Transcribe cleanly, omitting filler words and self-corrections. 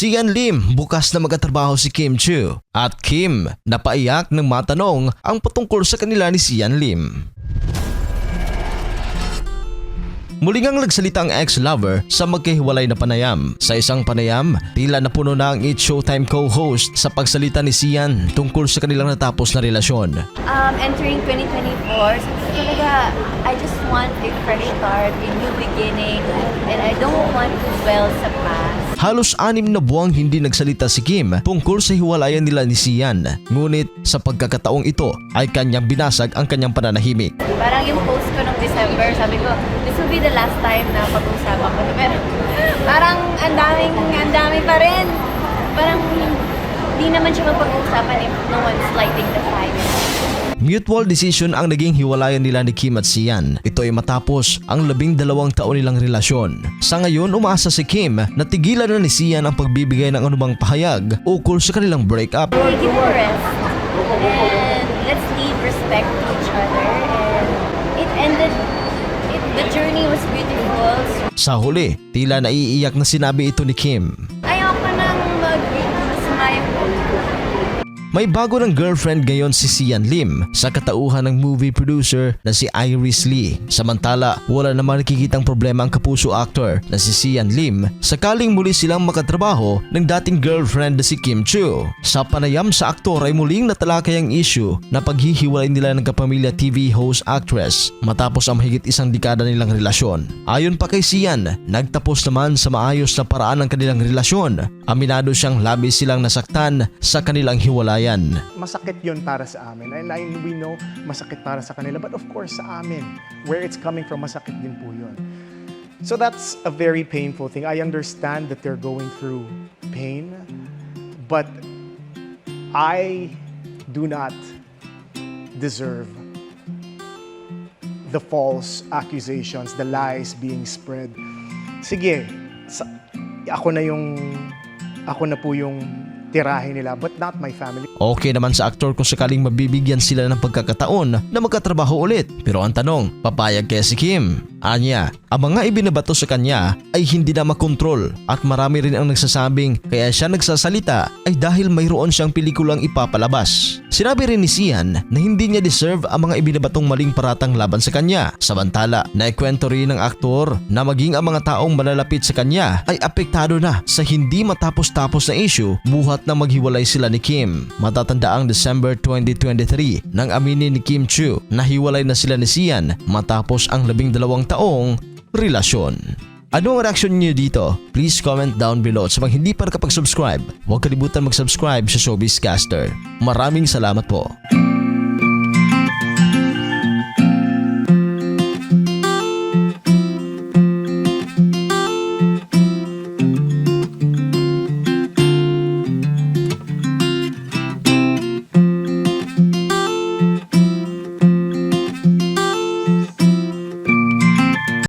Sian Lim bukas na magkatrabaho si Kim Chiu at Kim napaiyak nang matanong ang patungkol sa kanila ni Sian Lim. Muling ang nagsalita ang ex-lover sa magkahiwalay na panayam. Sa isang panayam, tila napuno na ang It's Showtime co-host sa pagsalita ni Sian tungkol sa kanilang natapos na relasyon. Entering 2024, so talaga, I just want a fresh start, a new beginning, and I don't want to dwell sa past. Halos 6 na buwang hindi nagsalita si Kim tungkol sa hiwalayan nila ni Sian. Ngunit sa pagkakataong ito ay kanyang binasag ang kanyang pananahimik. Parang yung post ko nung December, sabi ko, this will be the last time na pag-uusapan ko. Pero parang ang dami pa rin. Parang hindi naman siya mapag-uusapan if no one's lighting the fire. Mutual decision ang naging hiwalayan nila ni Kim at Sian. Ito ay matapos ang 12 taon nilang relasyon. Sa ngayon, umaasa si Kim na tigilan na ni Sian ang pagbibigay ng anumang pahayag ukol sa kanilang breakup. Give it a rest and let's leave respect to each other. And it ended, the journey was beautiful. Sa huli, tila naiiyak na sinabi ito ni Kim. Ayoko nang mag-smile. May bago ng girlfriend ngayon si Sian Lim sa katauhan ng movie producer na si Iris Lee. Samantala, wala naman nakikitang problema ang kapuso actor na si Sian Lim sakaling muli silang makatrabaho ng dating girlfriend na si Kim Chiu. Sa panayam sa aktor ay muling natalakay ang issue na paghihiwalay nila ng kapamilya TV host actress matapos ang mahigit 1 dekada nilang relasyon. Ayon pa kay Sian, nagtapos naman sa maayos na paraan ang kanilang relasyon. Aminado siyang labis silang nasaktan sa kanilang hiwalayan. Masakit yun para sa amin. And we know masakit para sa kanila. But of course sa amin, where it's coming from, masakit din po yun. So that's a very painful thing. I understand that they're going through pain. But I do not deserve the false accusations, the lies being spread. Sige, ako na po yung tirahin nila, but not my family. Okay naman sa aktor kung sakaling mabibigyan sila ng pagkakataon na magkatrabaho ulit. Pero ang tanong, papayag kaya si Kim? Anya, ang mga ibinabato sa kanya ay hindi na makontrol at marami rin ang nagsasabing kaya siya nagsasalita ay dahil mayroon siyang pelikulang ipapalabas. Sinabi rin ni Sian na hindi niya deserve ang mga ibinabatong maling paratang laban sa kanya. Samantala, naikwento rin ng aktor na maging ang mga taong malalapit sa kanya ay apektado na sa hindi matapos-tapos na issue buhat na maghiwalay sila ni Kim. Matatandaang December 2023 nang aminin ni Kim Chiu na hiwalay na sila ni Sian matapos ang 12 taong relasyon. Ano ang reaksyon niyo dito? Please comment down below at sa mga hindi pa nakapag-subscribe, huwag kalimutan mag-subscribe sa Showbiz Caster. Maraming salamat po.